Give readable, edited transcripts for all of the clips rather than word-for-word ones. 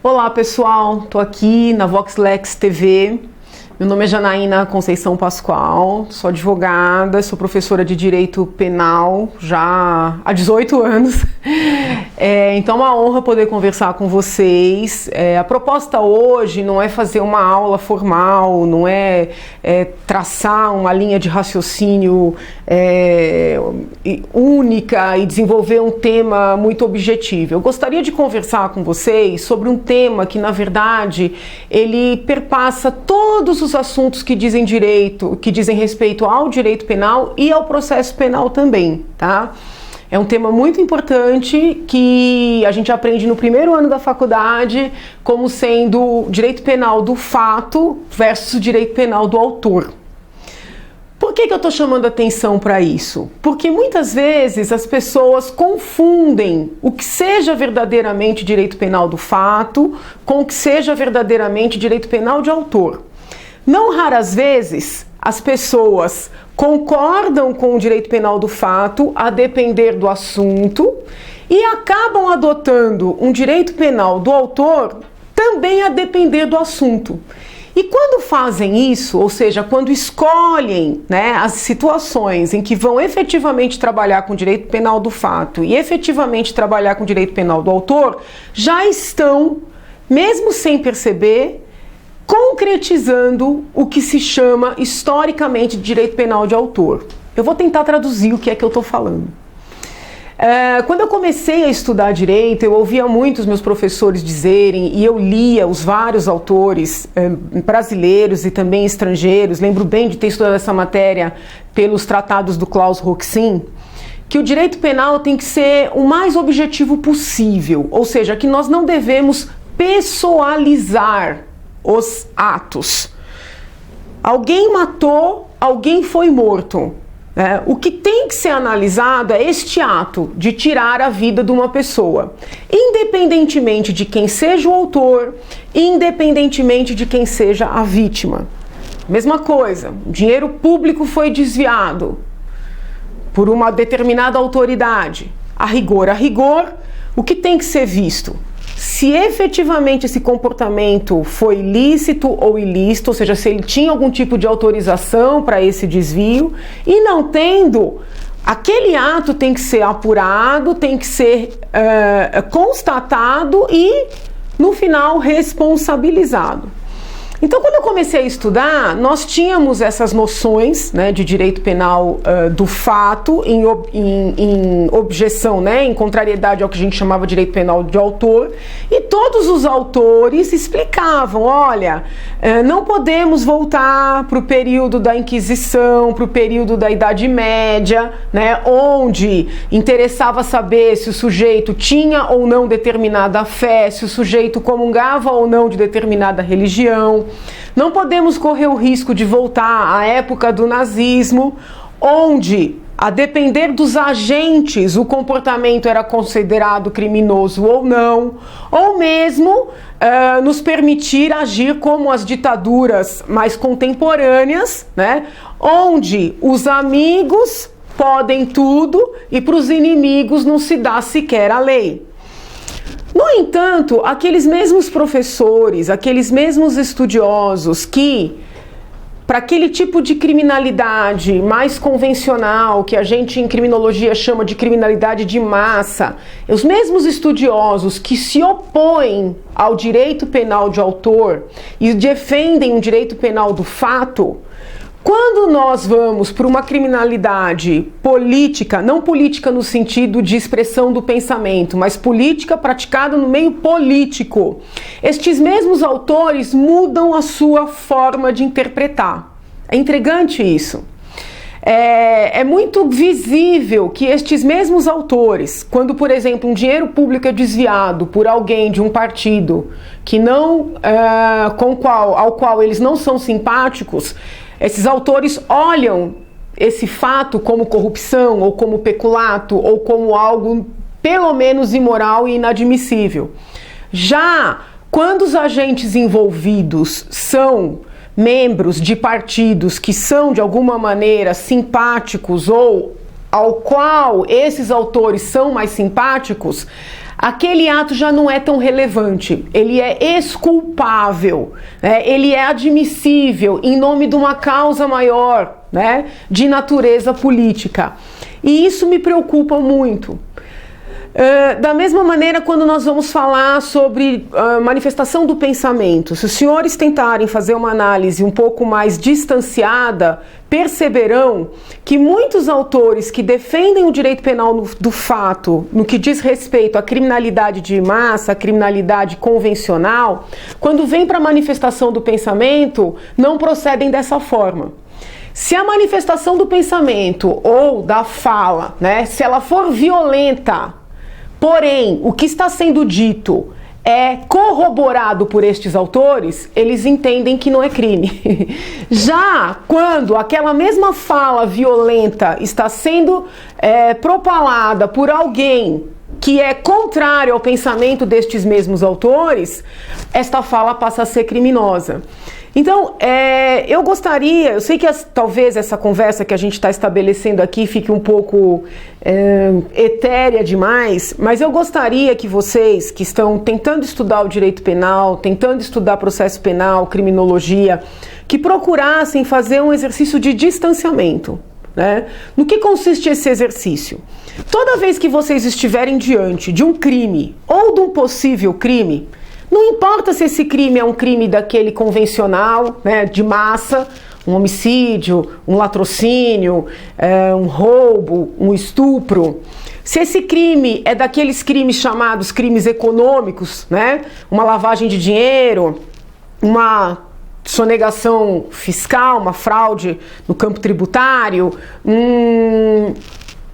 Olá pessoal, estou aqui na VoxLex TV. Meu nome é Janaína Conceição Pascoal, sou advogada, sou professora de Direito Penal já há 18 anos. Então é uma honra poder conversar com vocês. A proposta hoje não é fazer uma aula formal, não é traçar uma linha de raciocínio única e desenvolver um tema muito objetivo. Eu gostaria de conversar com vocês sobre um tema que, na verdade, ele perpassa todos os assuntos que dizem respeito ao direito penal e ao processo penal também, tá? É um tema muito importante que a gente aprende no primeiro ano da faculdade como sendo direito penal do fato versus direito penal do autor. Por que eu estou chamando atenção para isso? Porque muitas vezes as pessoas confundem o que seja verdadeiramente direito penal do fato com o que seja verdadeiramente direito penal de autor. Não raras vezes as pessoas concordam com o direito penal do fato a depender do assunto e acabam adotando um direito penal do autor também a depender do assunto. E quando fazem isso, ou seja, quando escolhem, as situações em que vão efetivamente trabalhar com direito penal do fato e efetivamente trabalhar com direito penal do autor, já estão, mesmo sem perceber, concretizando o que se chama historicamente de direito penal de autor. Eu vou tentar traduzir o que é que eu estou falando. Quando eu comecei a estudar direito, eu ouvia muitos meus professores dizerem, e eu lia os vários autores brasileiros e também estrangeiros, lembro bem de ter estudado essa matéria pelos tratados do Klaus Roxin, que o direito penal tem que ser o mais objetivo possível, ou seja, que nós não devemos pessoalizar os atos. Alguém matou, alguém foi morto. O que tem que ser analisado é este ato de tirar a vida de uma pessoa, independentemente de quem seja o autor, independentemente de quem seja a vítima. Mesma coisa, o dinheiro público foi desviado por uma determinada autoridade. A rigor, o que tem que ser visto? Se efetivamente esse comportamento foi lícito ou ilícito, ou seja, se ele tinha algum tipo de autorização para esse desvio, e não tendo, aquele ato tem que ser apurado, tem que ser constatado e, no final, responsabilizado. Então, quando eu comecei a estudar, nós tínhamos essas noções de direito penal do fato em objeção, em contrariedade ao que a gente chamava de direito penal de autor, e todos os autores explicavam, olha, não podemos voltar para o período da Inquisição, para o período da Idade Média, onde interessava saber se o sujeito tinha ou não determinada fé, se o sujeito comungava ou não de determinada religião. Não podemos correr o risco de voltar à época do nazismo, onde, a depender dos agentes, o comportamento era considerado criminoso ou não, ou mesmo nos permitir agir como as ditaduras mais contemporâneas, onde os amigos podem tudo e para os inimigos não se dá sequer a lei. No entanto, aqueles mesmos professores, aqueles mesmos estudiosos que, para aquele tipo de criminalidade mais convencional, que a gente em criminologia chama de criminalidade de massa, os mesmos estudiosos que se opõem ao direito penal de autor e defendem um direito penal do fato, quando nós vamos para uma criminalidade política, não política no sentido de expressão do pensamento, mas política praticada no meio político, estes mesmos autores mudam a sua forma de interpretar. É intrigante isso. É muito visível que estes mesmos autores, quando, por exemplo, um dinheiro público é desviado por alguém de um partido que não, ao qual eles não são simpáticos, esses autores olham esse fato como corrupção, ou como peculato, ou como algo pelo menos imoral e inadmissível. Já quando os agentes envolvidos são membros de partidos que são de alguma maneira simpáticos ou ao qual esses autores são mais simpáticos, aquele ato já não é tão relevante, ele é exculpável, né? Ele é admissível em nome de uma causa maior, né? De natureza política. E isso me preocupa muito. Da mesma maneira, quando nós vamos falar sobre manifestação do pensamento, se os senhores tentarem fazer uma análise um pouco mais distanciada, perceberão que muitos autores que defendem o direito penal do fato, no que diz respeito à criminalidade de massa, à criminalidade convencional, quando vem para a manifestação do pensamento, não procedem dessa forma. Se a manifestação do pensamento ou da fala, né, se ela for violenta, porém, o que está sendo dito é corroborado por estes autores, eles entendem que não é crime. Já quando aquela mesma fala violenta está sendo propalada por alguém que é contrário ao pensamento destes mesmos autores, esta fala passa a ser criminosa. Então, eu sei que talvez essa conversa que a gente está estabelecendo aqui fique um pouco etérea demais, mas eu gostaria que vocês que estão tentando estudar o direito penal, tentando estudar processo penal, criminologia, que procurassem fazer um exercício de distanciamento, né? No que consiste esse exercício? Toda vez que vocês estiverem diante de um crime ou de um possível crime, não importa se esse crime é um crime daquele convencional, né, de massa, um homicídio, um latrocínio, um roubo, um estupro. Se esse crime é daqueles crimes chamados crimes econômicos, né, uma lavagem de dinheiro, uma sonegação fiscal, uma fraude no campo tributário,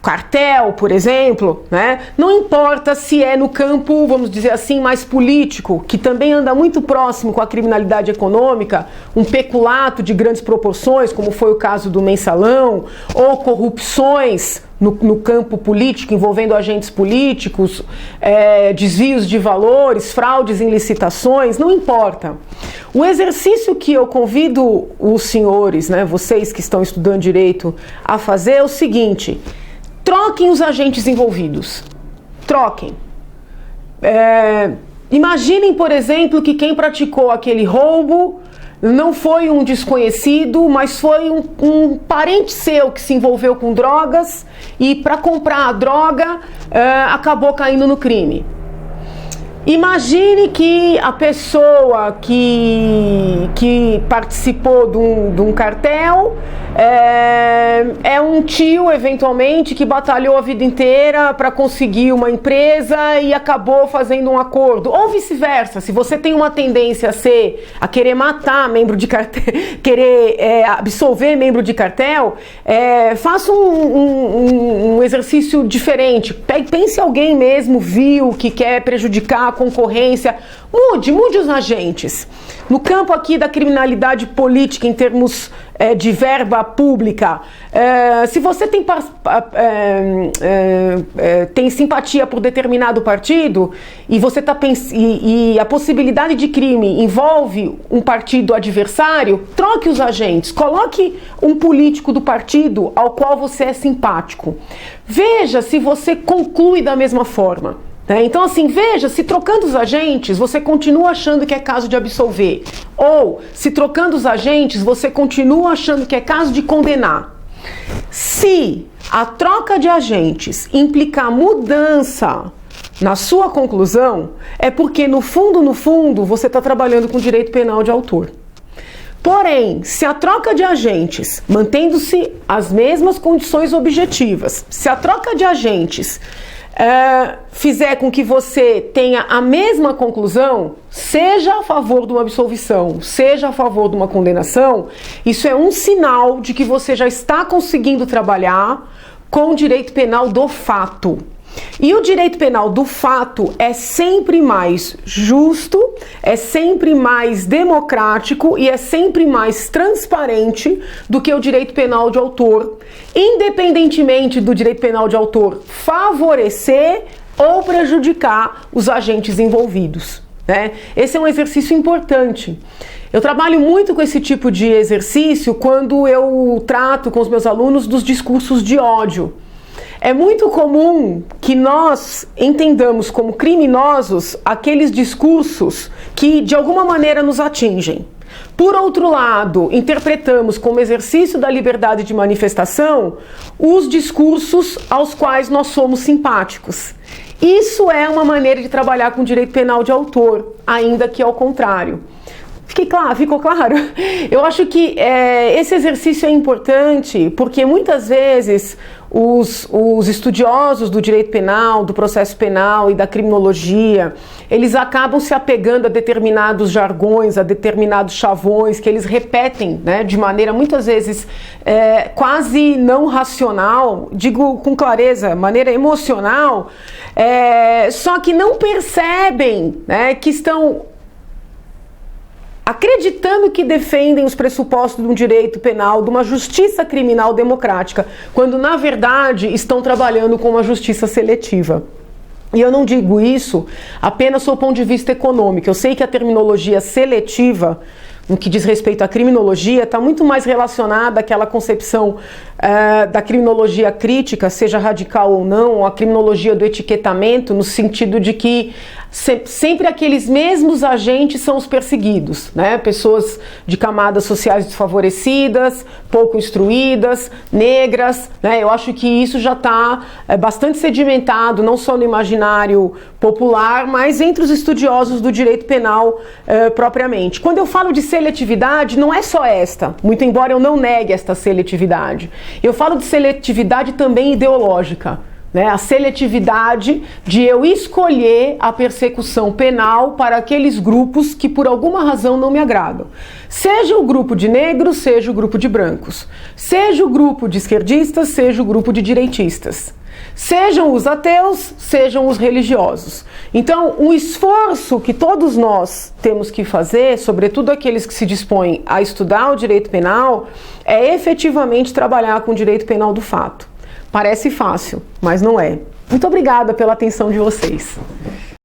cartel, por exemplo, né? Não importa se é no campo, vamos dizer assim, mais político, que também anda muito próximo com a criminalidade econômica, um peculato de grandes proporções, como foi o caso do mensalão, ou corrupções no campo político, envolvendo agentes políticos, desvios de valores, fraudes em licitações, não importa. O exercício que eu convido os senhores, né, vocês que estão estudando direito, a fazer é o seguinte: troquem os agentes envolvidos. Troquem. Imaginem, por exemplo, que quem praticou aquele roubo não foi um desconhecido, mas foi um parente seu que se envolveu com drogas e para comprar a droga acabou caindo no crime. Imagine que a pessoa que participou de um cartel é um tio, eventualmente, que batalhou a vida inteira para conseguir uma empresa e acabou fazendo um acordo. Ou vice-versa, se você tem uma tendência a querer matar membro de cartel, querer absolver membro de cartel, faça um exercício diferente. Pense alguém mesmo vil que quer prejudicar a concorrência. Mude os agentes. No campo aqui da criminalidade política, em termos de verba pública, se você tem simpatia por determinado partido e você e a possibilidade de crime envolve um partido adversário, troque os agentes, coloque um político do partido ao qual você é simpático. Veja se você conclui da mesma forma. Então, assim, veja, se trocando os agentes, você continua achando que é caso de absolver. Ou, se trocando os agentes, você continua achando que é caso de condenar. Se a troca de agentes implicar mudança na sua conclusão, é porque, no fundo, você está trabalhando com direito penal de autor. Porém, se a troca de agentes, mantendo-se as mesmas condições objetivas, se a troca de agentes fizer com que você tenha a mesma conclusão, seja a favor de uma absolvição, seja a favor de uma condenação, isso é um sinal de que você já está conseguindo trabalhar com o direito penal do fato. E o direito penal do fato é sempre mais justo, é sempre mais democrático e é sempre mais transparente do que o direito penal de autor, independentemente do direito penal de autor favorecer ou prejudicar os agentes envolvidos, né? Esse é um exercício importante. Eu trabalho muito com esse tipo de exercício quando eu trato com os meus alunos dos discursos de ódio. é muito comum que nós entendamos como criminosos aqueles discursos que de alguma maneira nos atingem. Por outro lado, interpretamos como exercício da liberdade de manifestação os discursos aos quais nós somos simpáticos. Isso é uma maneira de trabalhar com direito penal de autor, ainda que ao contrário. Ficou claro? Eu acho que esse exercício é importante porque muitas vezes os estudiosos do direito penal, do processo penal e da criminologia, eles acabam se apegando a determinados jargões, a determinados chavões que eles repetem, né, de maneira muitas vezes quase não racional, digo com clareza, maneira emocional, só que não percebem, né, que estão acreditando que defendem os pressupostos de um direito penal, de uma justiça criminal democrática, quando na verdade estão trabalhando com uma justiça seletiva. E eu não digo isso apenas do ponto de vista econômico. Eu sei que a terminologia seletiva, no que diz respeito à criminologia, está muito mais relacionada àquela concepção da criminologia crítica, seja radical ou não, ou a criminologia do etiquetamento, no sentido de que sempre aqueles mesmos agentes são os perseguidos, né? Pessoas de camadas sociais desfavorecidas, pouco instruídas, negras, né? Eu acho que isso já está bastante sedimentado, não só no imaginário popular, mas entre os estudiosos do direito penal propriamente. Quando eu falo de seletividade, não é só esta, muito embora eu não negue esta seletividade. Eu falo de seletividade também ideológica. Né, a seletividade de eu escolher a persecução penal para aqueles grupos que por alguma razão não me agradam. Seja o grupo de negros, seja o grupo de brancos. Seja o grupo de esquerdistas, seja o grupo de direitistas. Sejam os ateus, sejam os religiosos. Então, um esforço que todos nós temos que fazer, sobretudo aqueles que se dispõem a estudar o direito penal, é efetivamente trabalhar com o direito penal do fato. Parece fácil, mas não é. Muito obrigada pela atenção de vocês.